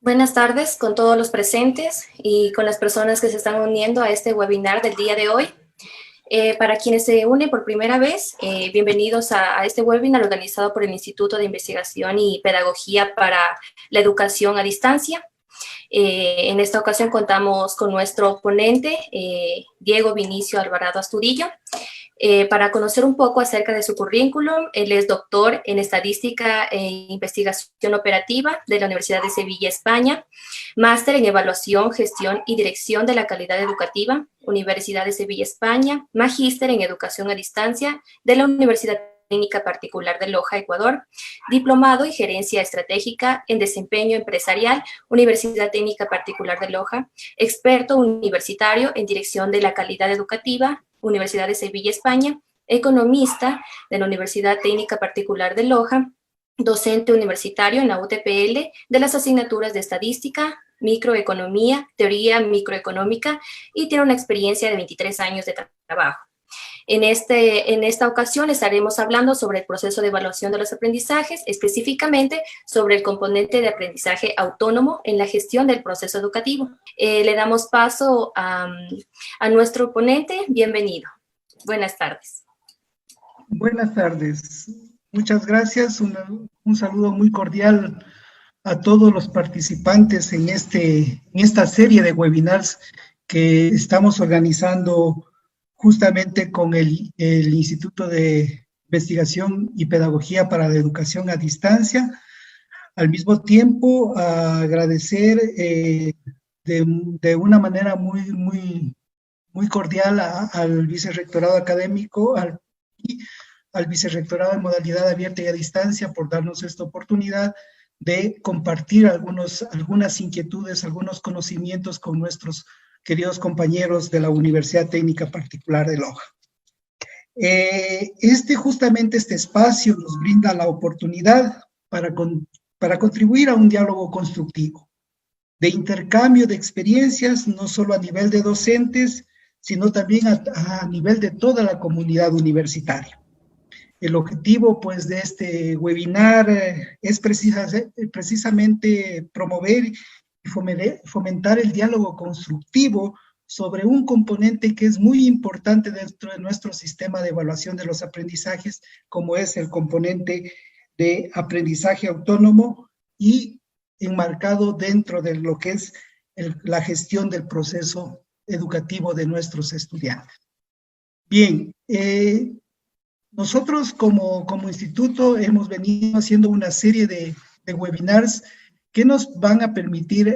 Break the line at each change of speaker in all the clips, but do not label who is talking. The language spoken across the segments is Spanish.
Buenas tardes con todos los presentes y con las personas que se están uniendo a este webinar del día de hoy. Para quienes se unen por primera vez, bienvenidos a este webinar organizado por el Instituto de Investigación y Pedagogía para la Educación a Distancia. En esta ocasión contamos con nuestro ponente, Diego Vinicio Alvarado Astudillo, para conocer un poco acerca de su currículum. Él es doctor en Estadística e Investigación Operativa de la Universidad de Sevilla, España, máster en Evaluación, Gestión y Dirección de la Calidad Educativa, Universidad de Sevilla, España, magíster en Educación a Distancia de la Universidad Técnica Particular de Loja, Ecuador, diplomado en Gerencia Estratégica en Desempeño Empresarial, Universidad Técnica Particular de Loja, experto universitario en Dirección de la Calidad Educativa, Universidad de Sevilla, España, economista de la Universidad Técnica Particular de Loja, docente universitario en la UTPL de las asignaturas de Estadística, Microeconomía, Teoría Microeconómica y tiene una experiencia de 23 años de trabajo. En esta ocasión estaremos hablando sobre el proceso de evaluación de los aprendizajes, específicamente sobre el componente de aprendizaje autónomo en la gestión del proceso educativo. Le damos paso a nuestro ponente. Bienvenido. Buenas tardes.
Buenas tardes. Muchas gracias. Un saludo muy cordial a todos los participantes en esta serie de webinars que estamos organizando justamente con el Instituto de Investigación y Pedagogía para la Educación a Distancia. Al mismo tiempo, agradecer de una manera muy cordial al Vicerrectorado Académico y al Vicerrectorado de Modalidad Abierta y a Distancia por darnos esta oportunidad de compartir algunas inquietudes, algunos conocimientos con nuestros queridos compañeros de la Universidad Técnica Particular de Loja. Justamente este espacio nos brinda la oportunidad para contribuir a un diálogo constructivo, de intercambio de experiencias, no solo a nivel de docentes, sino también a nivel de toda la comunidad universitaria. El objetivo, pues, de este webinar es precisamente promover y fomentar el diálogo constructivo sobre un componente que es muy importante dentro de nuestro sistema de evaluación de los aprendizajes, como es el componente de aprendizaje autónomo y enmarcado dentro de lo que es la gestión del proceso educativo de nuestros estudiantes. Bien, nosotros como instituto hemos venido haciendo una serie de webinars que nos van a permitir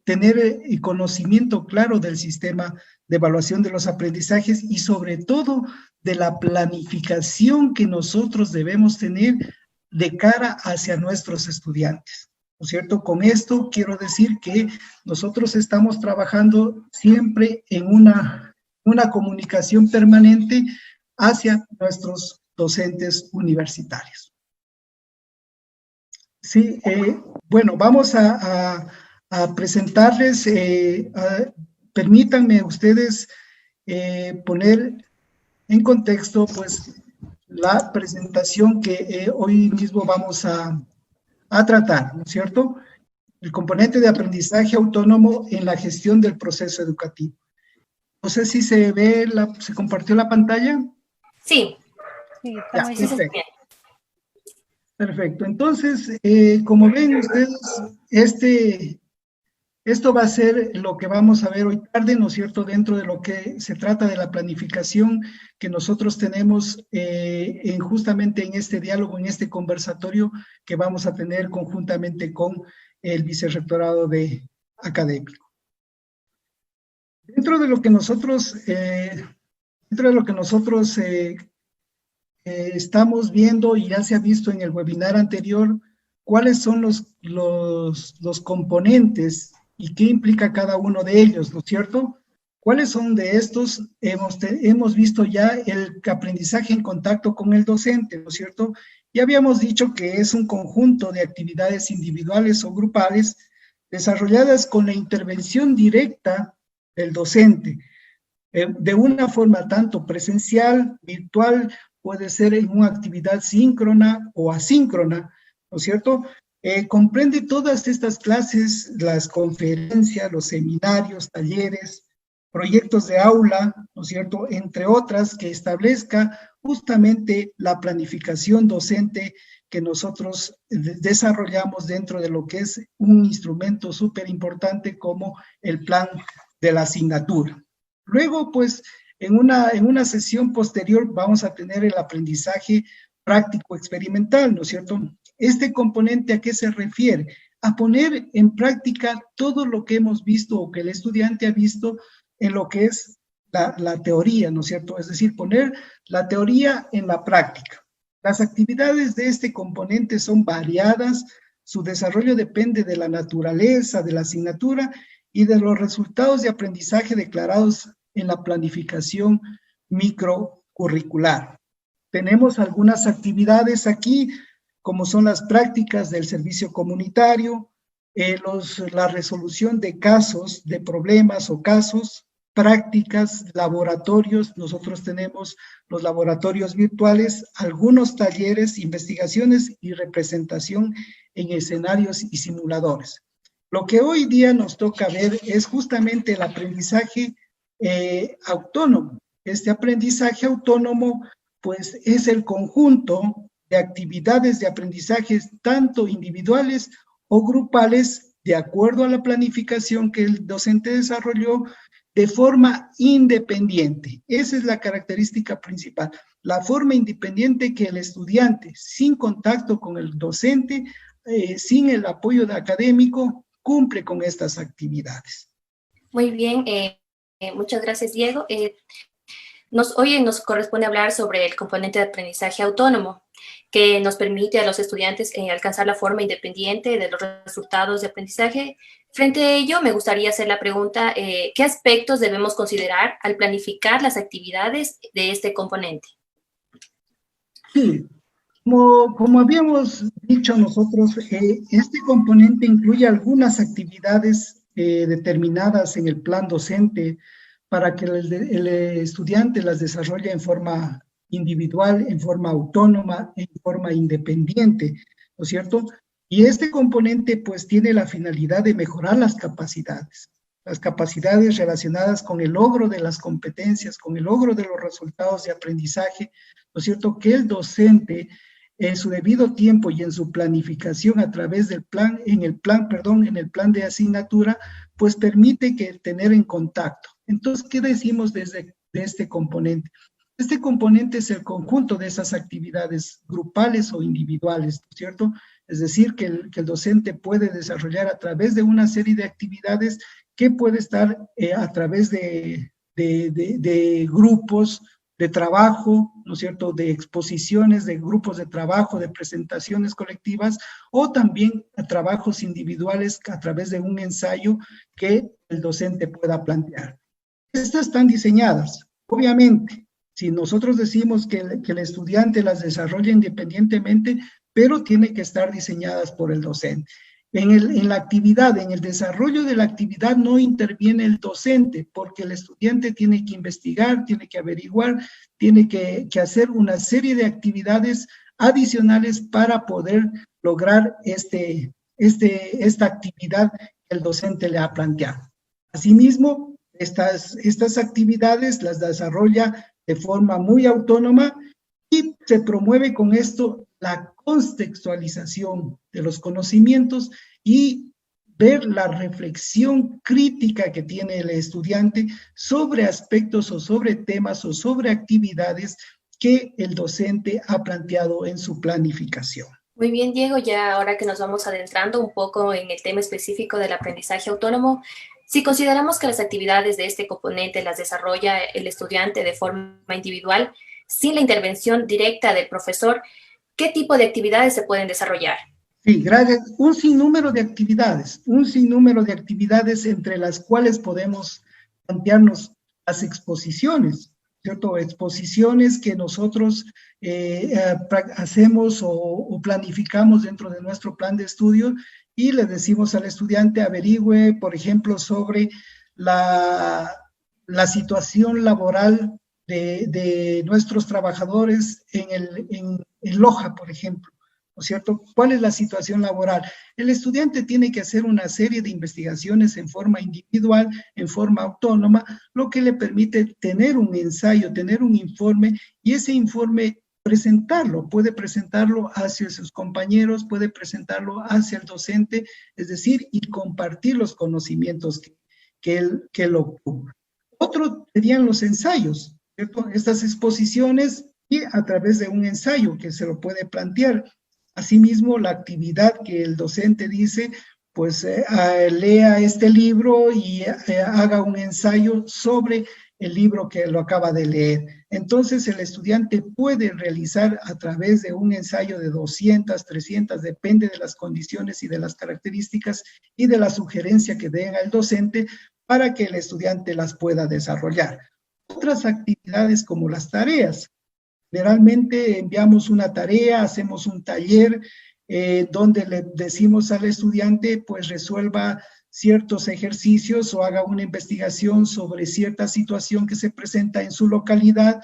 tener conocimiento claro del sistema de evaluación de los aprendizajes y sobre todo de la planificación que nosotros debemos tener de cara hacia nuestros estudiantes, ¿no es cierto? Con esto quiero decir que nosotros estamos trabajando siempre en una comunicación permanente hacia nuestros docentes universitarios. Sí, bueno, vamos a presentarles, permítanme ustedes poner en contexto, pues, la presentación que hoy mismo vamos a tratar, ¿no es cierto? El componente de aprendizaje autónomo en la gestión del proceso educativo. No sé si se ve, ¿se compartió la pantalla?
Sí.
Sí, está muy bien.
Perfecto. Entonces, como ven ustedes, esto va a ser lo que vamos a ver hoy tarde, ¿no es cierto?, dentro de lo que se trata de la planificación que nosotros tenemos justamente en este diálogo, en este conversatorio que vamos a tener conjuntamente con el Vicerrectorado Académico. Dentro de lo que nosotros estamos viendo, y ya se ha visto en el webinar anterior, cuáles son los componentes y qué implica cada uno de ellos, ¿no es cierto? ¿Cuáles son de estos? Hemos visto ya el aprendizaje en contacto con el docente, ¿no es cierto? Ya habíamos dicho que es un conjunto de actividades individuales o grupales desarrolladas con la intervención directa del docente, de una forma tanto presencial, virtual, puede ser en una actividad síncrona o asíncrona, ¿no es cierto? comprende todas estas clases, las conferencias, los seminarios, talleres, proyectos de aula, ¿no es cierto?, entre otras, que establezca justamente la planificación docente que nosotros desarrollamos dentro de lo que es un instrumento súper importante como el plan de la asignatura. Luego, pues, en una sesión posterior vamos a tener el aprendizaje práctico experimental, ¿no es cierto? Este componente, ¿a qué se refiere? A poner en práctica todo lo que hemos visto o que el estudiante ha visto en lo que es la teoría, ¿no es cierto? Es decir, poner la teoría en la práctica. Las actividades de este componente son variadas, su desarrollo depende de la naturaleza de la asignatura y de los resultados de aprendizaje declarados en la planificación microcurricular. Tenemos algunas actividades aquí, como son las prácticas del servicio comunitario, la resolución de casos, de problemas o casos, prácticas, laboratorios. Nosotros tenemos los laboratorios virtuales, algunos talleres, investigaciones y representación en escenarios y simuladores. Lo que hoy día nos toca ver es justamente el aprendizaje autónomo. Este aprendizaje autónomo, pues, es el conjunto de actividades de aprendizaje tanto individuales o grupales, de acuerdo a la planificación que el docente desarrolló, de forma independiente. Esa es la característica principal, la forma independiente que el estudiante, sin contacto con el docente, sin el apoyo académico, cumple con estas actividades.
Muy bien, muchas gracias, Diego. Hoy nos corresponde hablar sobre el componente de aprendizaje autónomo, que nos permite a los estudiantes alcanzar la forma independiente de los resultados de aprendizaje. Frente a ello, me gustaría hacer la pregunta, ¿qué aspectos debemos considerar al planificar las actividades de este componente?
Sí, como habíamos dicho nosotros, este componente incluye algunas actividades determinadas en el plan docente para que el estudiante las desarrolle en forma individual, en forma autónoma, en forma independiente, ¿no es cierto? Y este componente pues tiene la finalidad de mejorar las capacidades relacionadas con el logro de las competencias, con el logro de los resultados de aprendizaje, ¿no es cierto? Que el docente en su debido tiempo y en su planificación a través del plan, en el plan de asignatura, pues permite que tener en contacto. Entonces, ¿qué decimos de este componente? Este componente es el conjunto de esas actividades grupales o individuales, ¿no es cierto? Es decir, que el docente puede desarrollar a través de una serie de actividades que puede estar a través de grupos de trabajo, ¿no es cierto?, de exposiciones, de grupos de trabajo, de presentaciones colectivas, o también a trabajos individuales a través de un ensayo que el docente pueda plantear. Estas están diseñadas, obviamente, si nosotros decimos que el estudiante las desarrolla independientemente, pero tiene que estar diseñadas por el docente. En la actividad, en el desarrollo de la actividad no interviene el docente, porque el estudiante tiene que investigar, tiene que averiguar, tiene que hacer una serie de actividades adicionales para poder lograr esta actividad que el docente le ha planteado. Asimismo, estas actividades las desarrolla de forma muy autónoma y se promueve con esto la contextualización de los conocimientos y ver la reflexión crítica que tiene el estudiante sobre aspectos o sobre temas o sobre actividades que el docente ha planteado en su planificación.
Muy bien, Diego, ya ahora que nos vamos adentrando un poco en el tema específico del aprendizaje autónomo, si consideramos que las actividades de este componente las desarrolla el estudiante de forma individual, sin la intervención directa del profesor, ¿qué tipo de actividades se pueden desarrollar?
Sí, gracias. Un sinnúmero de actividades entre las cuales podemos plantearnos las exposiciones, ¿cierto? Exposiciones que nosotros hacemos o planificamos dentro de nuestro plan de estudio y le decimos al estudiante averigüe, por ejemplo, sobre la situación laboral de nuestros trabajadores en Loja, por ejemplo, ¿no es cierto? ¿Cuál es la situación laboral? El estudiante tiene que hacer una serie de investigaciones en forma individual, en forma autónoma, lo que le permite tener un ensayo, tener un informe, y ese informe presentarlo, puede presentarlo hacia sus compañeros, puede presentarlo hacia el docente, es decir, y compartir los conocimientos que él obtuvo. Otro serían los ensayos, ¿cierto? Estas exposiciones y a través de un ensayo que se lo puede plantear. Asimismo, la actividad que el docente dice, pues lea este libro y haga un ensayo sobre el libro que lo acaba de leer. Entonces, el estudiante puede realizar a través de un ensayo de 200, 300, depende de las condiciones y de las características y de la sugerencia que den al docente para que el estudiante las pueda desarrollar. Otras actividades como las tareas. Generalmente enviamos una tarea, hacemos un taller donde le decimos al estudiante pues resuelva ciertos ejercicios o haga una investigación sobre cierta situación que se presenta en su localidad,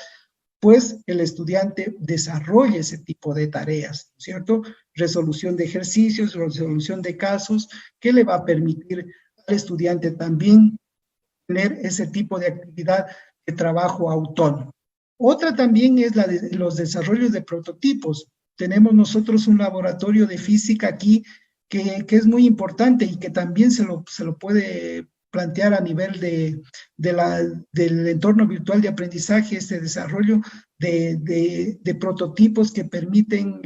pues el estudiante desarrolla ese tipo de tareas, ¿cierto? Resolución de ejercicios, resolución de casos, que le va a permitir al estudiante también tener ese tipo de actividad de trabajo autónomo. Otra también es la de los desarrollos de prototipos. Tenemos nosotros un laboratorio de física aquí que es muy importante y que también se lo puede plantear a nivel del entorno virtual de aprendizaje, este desarrollo de prototipos que permiten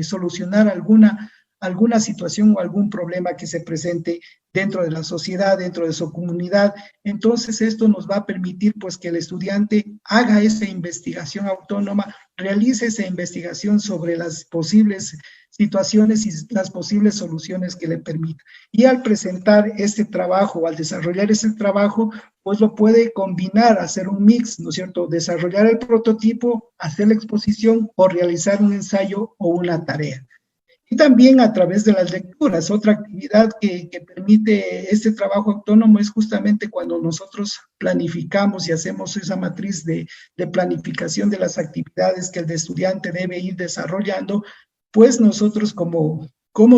solucionar alguna situación o algún problema que se presente dentro de la sociedad, dentro de su comunidad. Entonces, esto nos va a permitir pues que el estudiante haga esa investigación autónoma, realice esa investigación sobre las posibles situaciones y las posibles soluciones que le permita. Y al presentar este trabajo, al desarrollar ese trabajo, pues lo puede combinar, hacer un mix, ¿no es cierto? Desarrollar el prototipo, hacer la exposición o realizar un ensayo o una tarea. Y también a través de las lecturas. Otra actividad que permite este trabajo autónomo es justamente cuando nosotros planificamos y hacemos esa matriz de planificación de las actividades que el estudiante debe ir desarrollando, pues nosotros como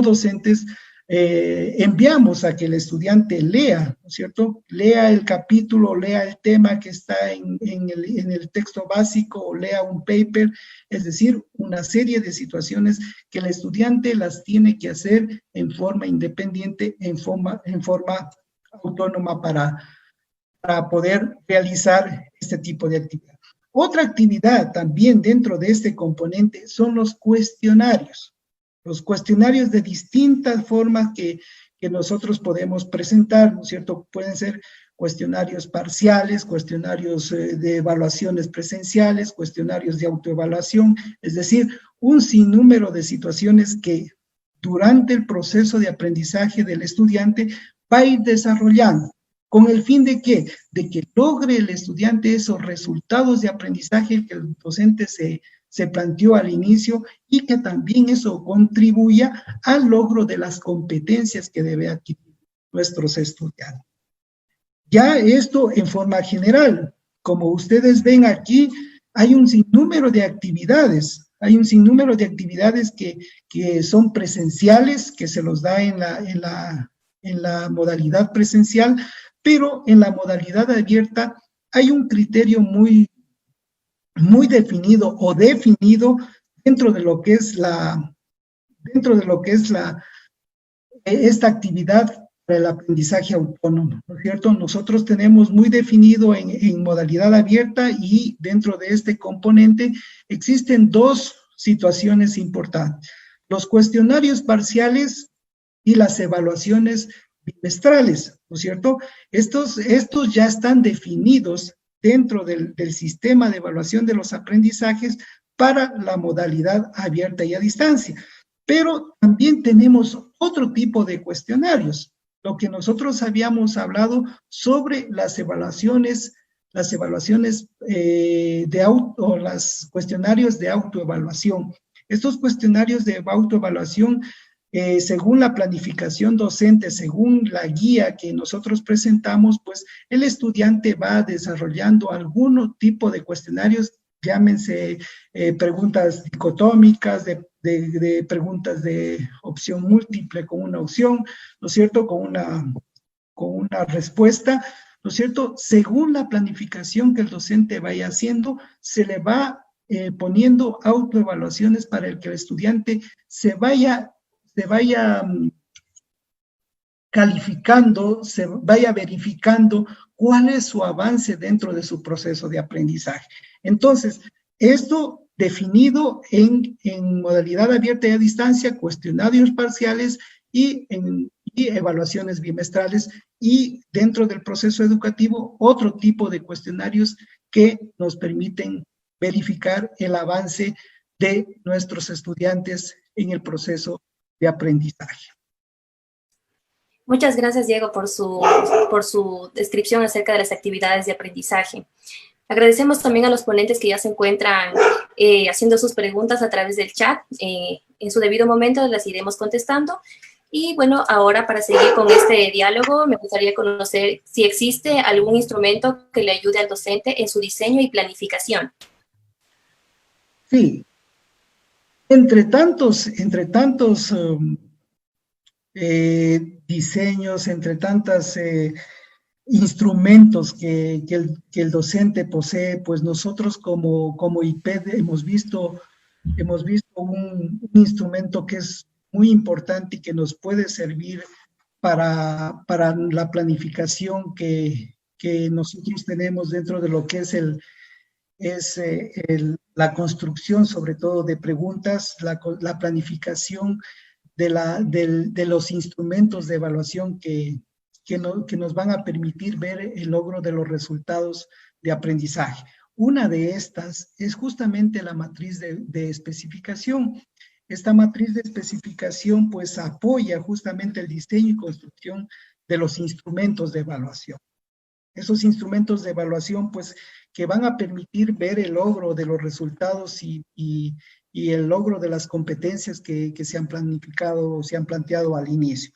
docentes enviamos a que el estudiante lea, ¿no es cierto? Lea el capítulo, lea el tema que está en el texto básico o lea un paper, es decir, una serie de situaciones que el estudiante las tiene que hacer en forma independiente, en forma autónoma para poder realizar este tipo de actividad. Otra actividad también dentro de este componente son los cuestionarios. Los cuestionarios de distintas formas que nosotros podemos presentar, ¿no es cierto? Pueden ser cuestionarios parciales, cuestionarios de evaluaciones presenciales, cuestionarios de autoevaluación, es decir, un sinnúmero de situaciones que durante el proceso de aprendizaje del estudiante va a ir desarrollando. ¿Con el fin de qué? De que logre el estudiante esos resultados de aprendizaje que el docente se planteó al inicio y que también eso contribuya al logro de las competencias que debe adquirir nuestros estudiantes. Ya esto en forma general, como ustedes ven aquí, hay un sinnúmero de actividades, que son presenciales, que se los da en la modalidad presencial, pero en la modalidad abierta hay un criterio muy definido dentro de lo que es esta actividad para el aprendizaje autónomo, ¿no es cierto? Nosotros tenemos muy definido en modalidad abierta y dentro de este componente existen dos situaciones importantes: los cuestionarios parciales y las evaluaciones bimestrales, ¿no es cierto? Estos ya están definidos dentro del sistema de evaluación de los aprendizajes para la modalidad abierta y a distancia. Pero también tenemos otro tipo de cuestionarios, lo que nosotros habíamos hablado sobre las cuestionarios de autoevaluación. Estos cuestionarios de autoevaluación, según la planificación docente, según la guía que nosotros presentamos, pues el estudiante va desarrollando algún tipo de cuestionarios, llámense preguntas dicotómicas, de de preguntas de opción múltiple con una opción, ¿no es cierto?, con una respuesta, ¿no es cierto? Según la planificación que el docente vaya haciendo, se le va poniendo autoevaluaciones para el que el estudiante se vaya calificando, se vaya verificando cuál es su avance dentro de su proceso de aprendizaje. Entonces, esto definido en modalidad abierta y a distancia, cuestionarios parciales y evaluaciones bimestrales, y dentro del proceso educativo otro tipo de cuestionarios que nos permiten verificar el avance de nuestros estudiantes en el proceso de aprendizaje.
Muchas gracias, Diego, por su descripción acerca de las actividades de aprendizaje. Agradecemos también a los ponentes que ya se encuentran haciendo sus preguntas a través del chat. En su debido momento las iremos contestando. Y bueno, ahora para seguir con este diálogo, me gustaría conocer si existe algún instrumento que le ayude al docente en su diseño y planificación.
Sí. Entre tantos diseños, entre tantos instrumentos que el docente posee, pues nosotros como IPED hemos visto un instrumento que es muy importante y que nos puede servir para la planificación que nosotros tenemos dentro de lo que es la construcción, sobre todo de preguntas, la planificación de los instrumentos de evaluación que nos van a permitir ver el logro de los resultados de aprendizaje. Una de estas es justamente la matriz de especificación. Esta matriz de especificación pues apoya justamente el diseño y construcción de los instrumentos de evaluación. Esos instrumentos de evaluación pues que van a permitir ver el logro de los resultados y el logro de las competencias que se han planificado o se han planteado al inicio.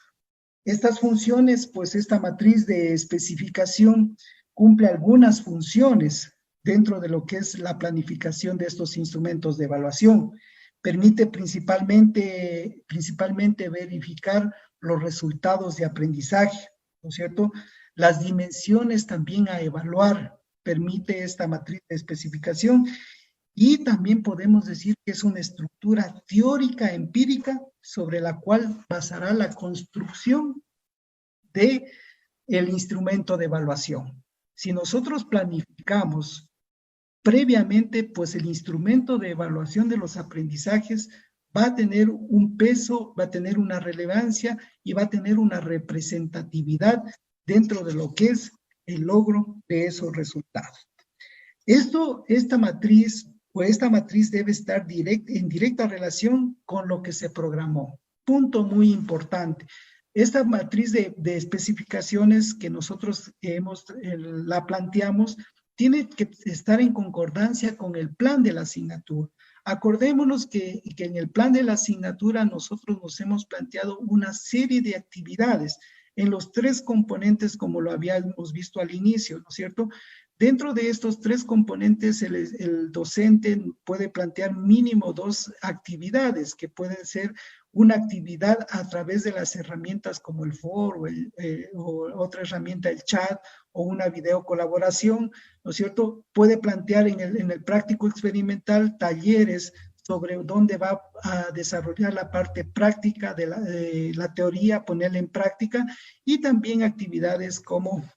Estas funciones, pues esta matriz de especificación cumple algunas funciones dentro de lo que es la planificación de estos instrumentos de evaluación. Permite principalmente verificar los resultados de aprendizaje, ¿no es cierto? Las dimensiones también a evaluar permite esta matriz de especificación, y también podemos decir que es una estructura teórica empírica sobre la cual basará la construcción del instrumento de evaluación. Si nosotros planificamos previamente, pues el instrumento de evaluación de los aprendizajes va a tener un peso, va a tener una relevancia y va a tener una representatividad dentro de lo que es el logro de esos resultados. Esta matriz debe estar en directa relación con lo que se programó. Punto muy importante. Esta matriz de especificaciones que nosotros la planteamos tiene que estar en concordancia con el plan de la asignatura. Acordémonos que en el plan de la asignatura nosotros nos hemos planteado una serie de actividades en los 3 componentes como lo habíamos visto al inicio, ¿no es cierto? Dentro de estos 3 componentes, el docente puede plantear mínimo 2 actividades, que pueden ser una actividad a través de las herramientas como el foro o otra herramienta, el chat, o una video colaboración, ¿no es cierto? Puede plantear en el práctico experimental talleres sobre dónde va a desarrollar la parte práctica de la teoría, ponerla en práctica, y también actividades como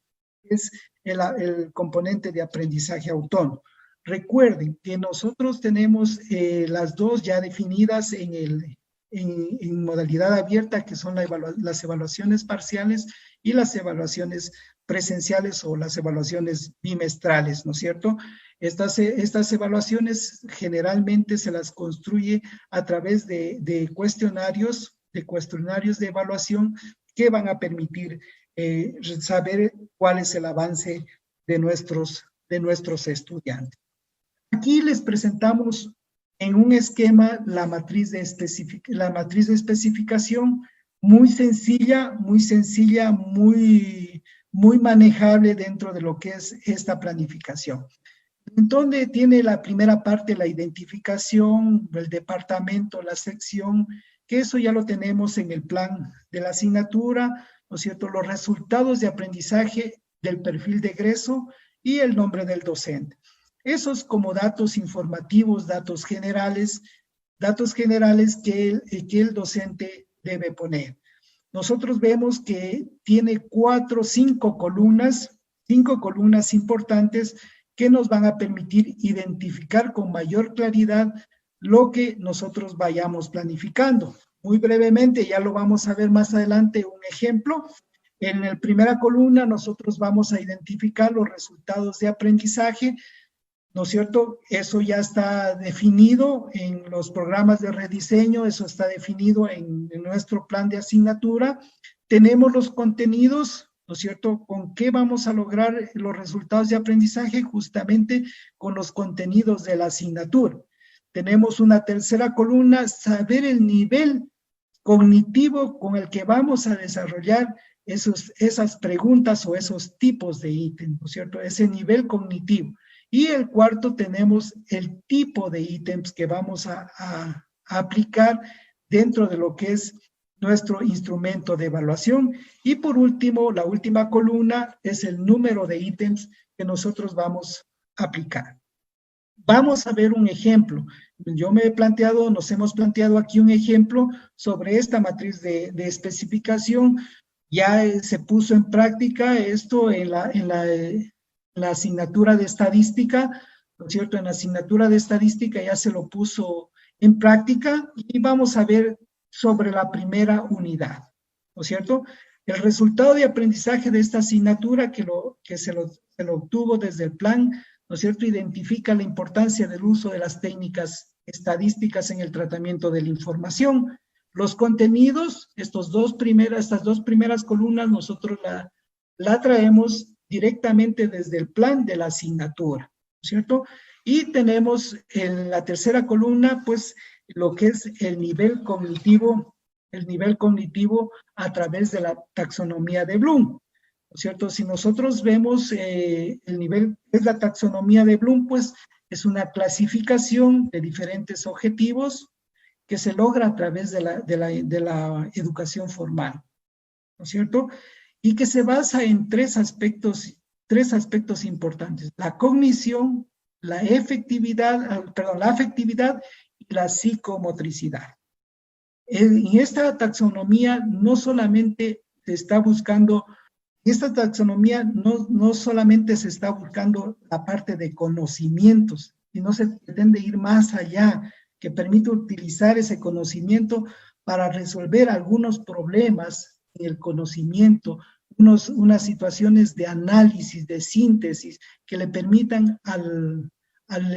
es el componente de aprendizaje autónomo. Recuerden que nosotros tenemos las 2 ya definidas en modalidad abierta, que son las evaluaciones parciales y las evaluaciones presenciales o las evaluaciones bimestrales, ¿no es cierto? Estas evaluaciones generalmente se las construye a través de cuestionarios de evaluación que van a permitir saber cuál es el avance de nuestros estudiantes. Aquí les presentamos en un esquema la matriz de especificación muy sencilla, muy manejable dentro de lo que es esta planificación. en donde tiene la primera parte la identificación, el departamento, la sección, que eso ya lo tenemos en el plan de la asignatura, ¿no es cierto? Los resultados de aprendizaje del perfil de egreso y el nombre del docente. Esos como datos informativos, datos generales que el docente debe poner. Nosotros vemos que tiene cinco columnas importantes que nos van a permitir identificar con mayor claridad lo que nosotros vayamos planificando. Muy brevemente, ya lo vamos a ver más adelante, un ejemplo. En la primera columna nosotros vamos a identificar los resultados de aprendizaje, ¿no es cierto? Eso ya está definido en los programas de rediseño, eso está definido en nuestro plan de asignatura. Tenemos los contenidos, ¿no es cierto? ¿Con qué vamos a lograr los resultados de aprendizaje? Justamente con los contenidos de la asignatura. Tenemos una tercera columna, saber el nivel cognitivo con el que vamos a desarrollar esas preguntas o esos tipos de ítems, ¿no es cierto? Ese nivel cognitivo. Y el cuarto tenemos el tipo de ítems que vamos a aplicar dentro de lo que es nuestro instrumento de evaluación. Y por último, la última columna es el número de ítems que nosotros vamos a aplicar. Vamos a ver un ejemplo. Nos hemos planteado aquí un ejemplo sobre esta matriz de especificación. Ya se puso en práctica esto en la asignatura de estadística, ¿no es cierto? En la asignatura de estadística ya se lo puso en práctica y vamos a ver sobre la primera unidad, ¿no es cierto? El resultado de aprendizaje de esta asignatura que se lo obtuvo desde el plan, ¿no es cierto? Identifica la importancia del uso de las técnicas estadísticas en el tratamiento de la información. Los contenidos, estas dos primeras columnas, nosotros la traemos directamente desde el plan de la asignatura, ¿no es cierto? Y tenemos en la tercera columna, pues, lo que es el nivel cognitivo a través de la taxonomía de Bloom, ¿no es cierto? Si nosotros vemos el nivel, es la taxonomía de Bloom, pues, es una clasificación de diferentes objetivos que se logra a través de la educación formal, ¿no es cierto? Y que se basa en tres aspectos importantes: la cognición, la afectividad y la psicomotricidad. En esta taxonomía no solamente se está buscando, no solamente se está buscando la parte de conocimientos, sino se pretende ir más allá, que permite utilizar ese conocimiento para resolver algunos problemas en el conocimiento, unas situaciones de análisis, de síntesis, que le permitan al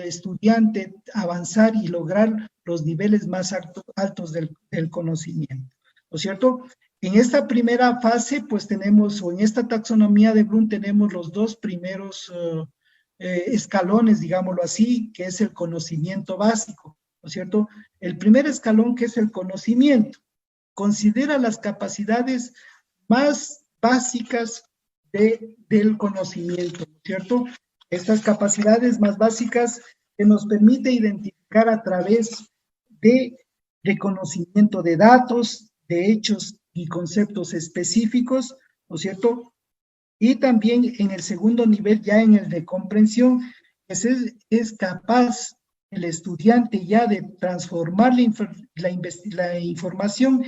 estudiante avanzar y lograr los niveles más altos del conocimiento, ¿no es cierto? En esta primera fase, pues tenemos, o en esta taxonomía de Bloom, tenemos los dos primeros escalones, digámoslo así, que es el conocimiento básico, ¿no es cierto? El primer escalón, que es el conocimiento, considera las capacidades más básicas del conocimiento, ¿no es cierto? Estas capacidades más básicas que nos permite identificar a través de reconocimiento de datos, de hechos y conceptos específicos, ¿no es cierto? Y también en el segundo nivel, ya en el de comprensión, es capaz el estudiante ya de transformar la información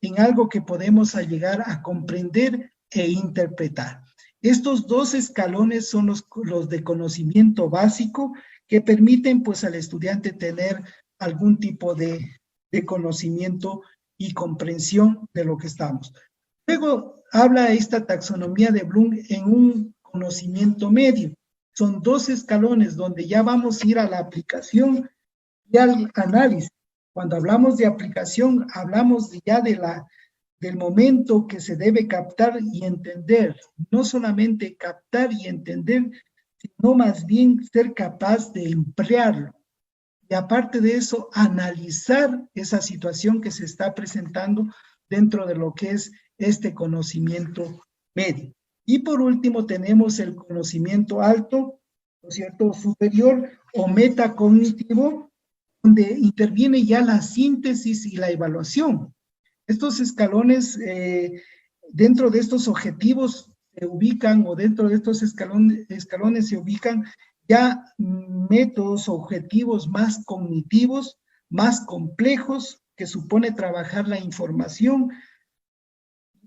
en algo que podemos llegar a comprender e interpretar. Estos dos escalones son los de conocimiento básico, que permiten pues al estudiante tener algún tipo de conocimiento y comprensión de lo que estamos. Luego habla esta taxonomía de Bloom en un conocimiento medio. Son dos escalones donde ya vamos a ir a la aplicación y al análisis. Cuando hablamos de aplicación, hablamos ya del momento que se debe captar y entender. No solamente captar y entender, sino más bien ser capaz de emplearlo. Y aparte de eso, analizar esa situación que se está presentando dentro de lo que es este conocimiento medio. Y por último tenemos el conocimiento alto, ¿no es cierto?, superior o metacognitivo, donde interviene ya la síntesis y la evaluación. Estos escalones, dentro de estos objetivos se ubican, o dentro de estos escalones se ubican ya métodos, objetivos más cognitivos, más complejos, que supone trabajar la información.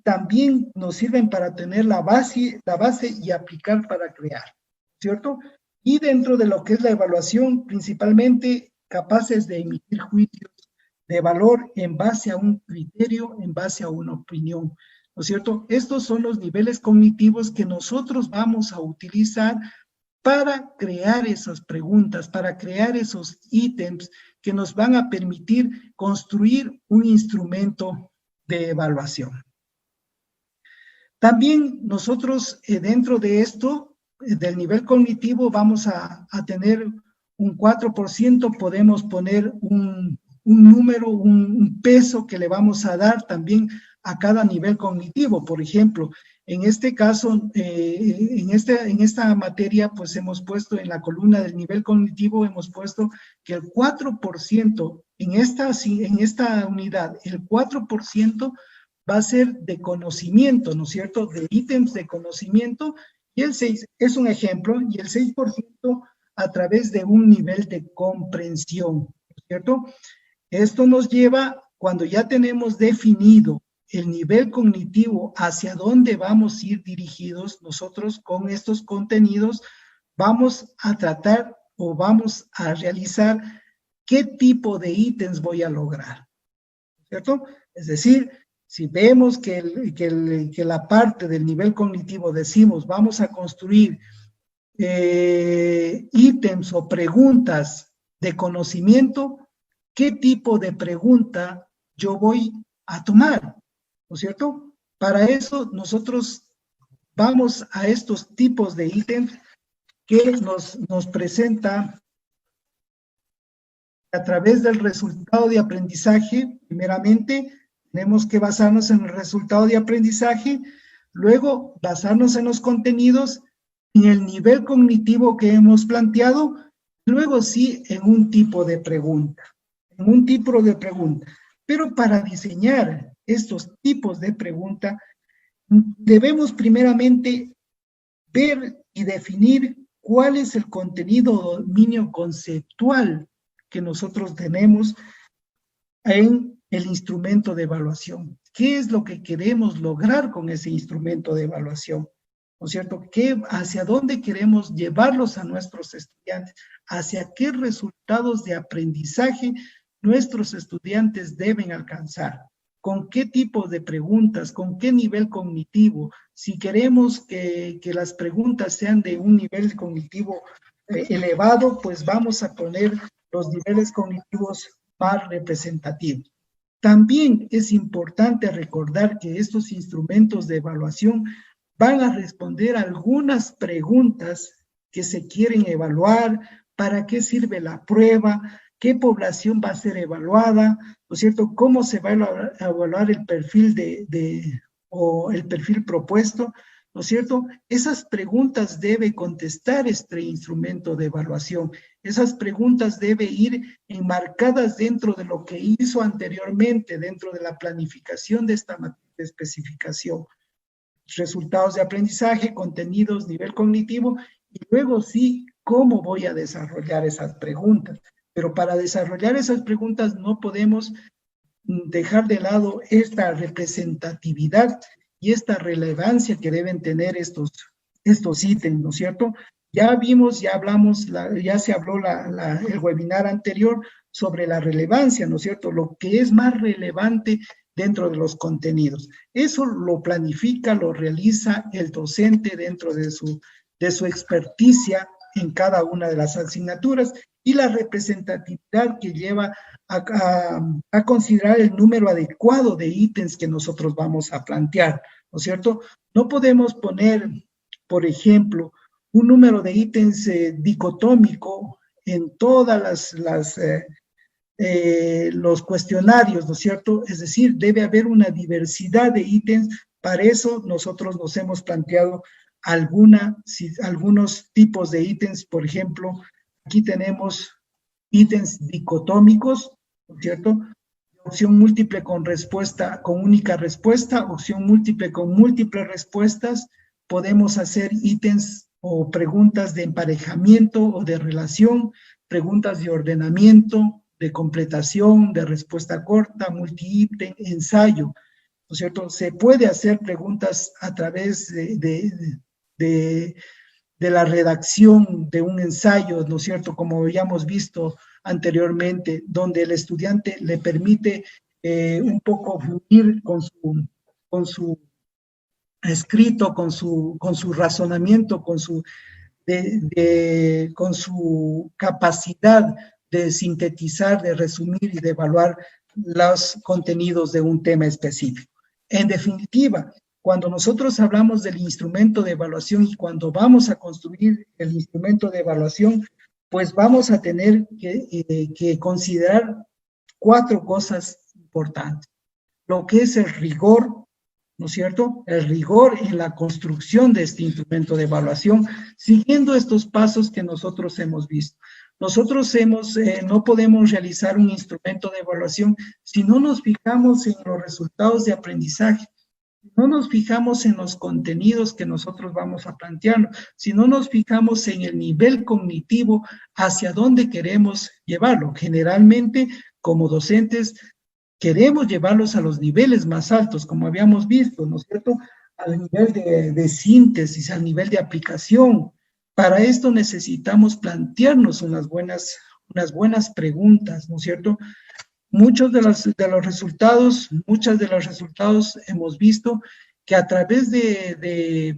También nos sirven para tener la base y aplicar para crear, ¿cierto? Y dentro de lo que es la evaluación, principalmente capaces de emitir juicios de valor en base a un criterio, en base a una opinión, ¿no es cierto? Estos son los niveles cognitivos que nosotros vamos a utilizar para crear esas preguntas, para crear esos ítems que nos van a permitir construir un instrumento de evaluación. También nosotros dentro de esto, del nivel cognitivo, vamos a tener un 4%, podemos poner un número, un peso que le vamos a dar también a cada nivel cognitivo. Por ejemplo, en este caso, en esta materia, pues hemos puesto en la columna del nivel cognitivo, hemos puesto que el 4% en esta unidad, el 4% va a ser de conocimiento, ¿no es cierto?, de ítems de conocimiento, y el 6 es un ejemplo, y el 6% a través de un nivel de comprensión, ¿no es cierto? Esto nos lleva, cuando ya tenemos definido el nivel cognitivo, hacia dónde vamos a ir dirigidos, nosotros con estos contenidos vamos a tratar o vamos a realizar qué tipo de ítems voy a lograr, ¿cierto? Es decir, si vemos que la parte del nivel cognitivo decimos vamos a construir ítems o preguntas de conocimiento, ¿qué tipo de pregunta yo voy a tomar? ¿No es cierto? Para eso nosotros vamos a estos tipos de ítems que nos presenta a través del resultado de aprendizaje. Primeramente, tenemos que basarnos en el resultado de aprendizaje, luego basarnos en los contenidos, en el nivel cognitivo que hemos planteado, luego sí en un tipo de pregunta, Pero para diseñar estos tipos de pregunta, debemos primeramente ver y definir cuál es el contenido o dominio conceptual que nosotros tenemos en el instrumento de evaluación. ¿Qué es lo que queremos lograr con ese instrumento de evaluación? ¿No es cierto? ¿Hacia dónde queremos llevarlos a nuestros estudiantes? ¿Hacia qué resultados de aprendizaje nuestros estudiantes deben alcanzar? ¿Con qué tipo de preguntas? ¿Con qué nivel cognitivo? Si queremos que las preguntas sean de un nivel cognitivo elevado, pues vamos a poner los niveles cognitivos más representativos. También es importante recordar que estos instrumentos de evaluación van a responder algunas preguntas que se quieren evaluar, para qué sirve la prueba, qué población va a ser evaluada, ¿no es cierto? ¿Cómo se va a evaluar el perfil o el perfil propuesto? ¿No es cierto? Esas preguntas debe contestar este instrumento de evaluación. Esas preguntas deben ir enmarcadas dentro de lo que hizo anteriormente, dentro de la planificación de esta especificación. Resultados de aprendizaje, contenidos, nivel cognitivo, y luego sí, cómo voy a desarrollar esas preguntas. Pero para desarrollar esas preguntas no podemos dejar de lado esta representatividad y esta relevancia que deben tener estos ítems, ¿no es cierto? Ya vimos, ya hablamos, ya se habló el webinar anterior sobre la relevancia, ¿no es cierto? Lo que es más relevante dentro de los contenidos. Eso lo planifica, lo realiza el docente dentro de su experticia en cada una de las asignaturas, y la representatividad que lleva a considerar el número adecuado de ítems que nosotros vamos a plantear, ¿no es cierto? No podemos poner, por ejemplo, un número de ítems dicotómico en todas los cuestionarios, ¿no es cierto? Es decir, debe haber una diversidad de ítems. Para eso nosotros nos hemos planteado algunos tipos de ítems. Por ejemplo, aquí tenemos ítems dicotómicos, ¿no es cierto? Opción múltiple con respuesta, con única respuesta, opción múltiple con múltiples respuestas. Podemos hacer ítems o preguntas de emparejamiento o de relación, preguntas de ordenamiento, de completación, de respuesta corta, multi-ítem, ensayo, ¿no es cierto? Se puede hacer preguntas a través de la redacción de un ensayo, ¿no es cierto? Como habíamos visto anteriormente, donde el estudiante le permite un poco fluir con su escrito, con su razonamiento, con su capacidad de sintetizar, de resumir y de evaluar los contenidos de un tema específico. En definitiva, cuando nosotros hablamos del instrumento de evaluación y cuando vamos a construir el instrumento de evaluación, pues vamos a tener que considerar 4 cosas importantes. Lo que es el rigor, ¿no es cierto? El rigor en la construcción de este instrumento de evaluación, siguiendo estos pasos que nosotros hemos visto. Nosotros no podemos realizar un instrumento de evaluación si no nos fijamos en los resultados de aprendizaje, si no nos fijamos en los contenidos que nosotros vamos a plantear, si no nos fijamos en el nivel cognitivo hacia dónde queremos llevarlo. Generalmente, como docentes, queremos llevarlos a los niveles más altos, como habíamos visto, ¿no es cierto? Al nivel de síntesis, al nivel de aplicación. Para esto necesitamos plantearnos unas buenas preguntas, ¿no es cierto? Muchas de los resultados hemos visto que a través de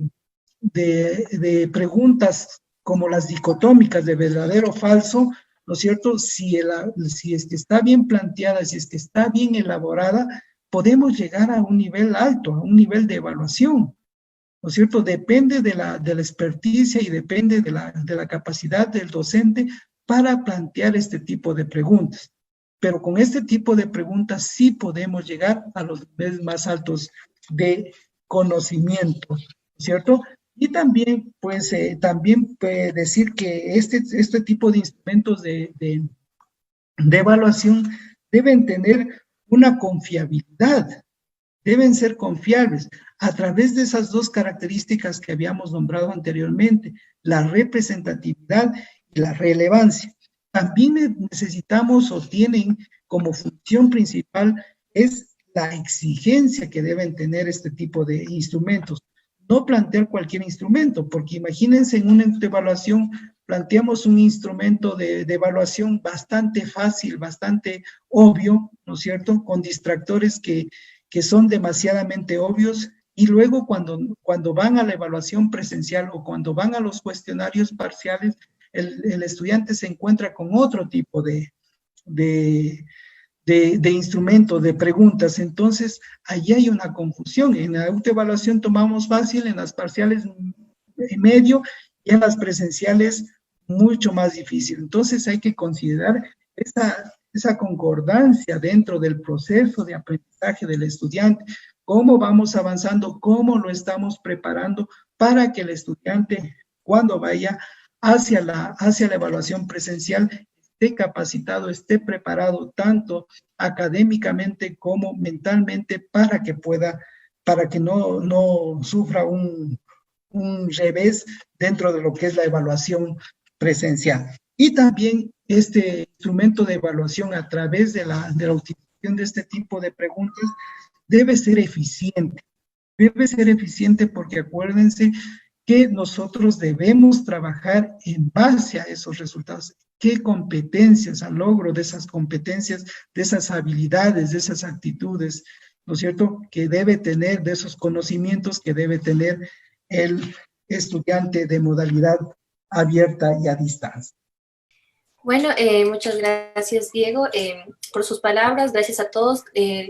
preguntas como las dicotómicas de verdadero o falso, ¿no es cierto? Si es que está bien planteada, si es que está bien elaborada, podemos llegar a un nivel alto, a un nivel de evaluación, ¿no es cierto? Depende de la experticia y depende de la capacidad del docente para plantear este tipo de preguntas. Pero con este tipo de preguntas sí podemos llegar a los niveles más altos de conocimiento, ¿cierto? Y también, pues, también puede decir que este tipo de instrumentos de evaluación deben tener una confiabilidad, deben ser confiables a través de esas 2 características que habíamos nombrado anteriormente, la representatividad y la relevancia. También necesitamos o tienen como función principal es la exigencia que deben tener este tipo de instrumentos. No plantear cualquier instrumento, porque imagínense en una evaluación, planteamos un instrumento de evaluación bastante fácil, bastante obvio, ¿no es cierto? Con distractores que son demasiadamente obvios, y luego cuando van a la evaluación presencial o cuando van a los cuestionarios parciales, el estudiante se encuentra con otro tipo de instrumento, de preguntas. Entonces, allí hay una confusión. En la autoevaluación tomamos fácil, en las parciales medio y en las presenciales mucho más difícil. Entonces, hay que considerar esa concordancia dentro del proceso de aprendizaje del estudiante, cómo vamos avanzando, cómo lo estamos preparando para que el estudiante, cuando vaya hacia la evaluación presencial, esté capacitado, esté preparado tanto académicamente como mentalmente para que no sufra un revés dentro de lo que es la evaluación presencial. Y también este instrumento de evaluación a través de la utilización de este tipo de preguntas debe ser eficiente. Debe ser eficiente porque acuérdense que nosotros debemos trabajar en base a esos resultados. ¿Qué competencias, al logro de esas competencias, de esas habilidades, de esas actitudes, ¿no es cierto?, que debe tener, de esos conocimientos que debe tener el estudiante de modalidad abierta y a distancia.
Bueno, muchas gracias, Diego, por sus palabras. Gracias a todos.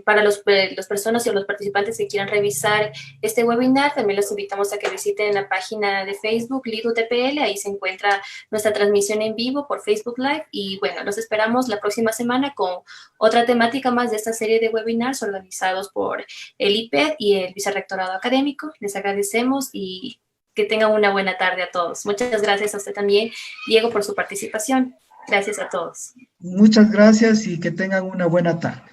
Para las personas y los participantes que quieran revisar este webinar, también los invitamos a que visiten la página de Facebook, LIDUTPL. Ahí se encuentra nuestra transmisión en vivo por Facebook Live. Y bueno, los esperamos la próxima semana con otra temática más de esta serie de webinars organizados por el IPED y el Vicerrectorado Académico. Les agradecemos y que tengan una buena tarde a todos. Muchas gracias a usted también, Diego, por su participación. Gracias a todos.
Muchas gracias y que tengan una buena tarde.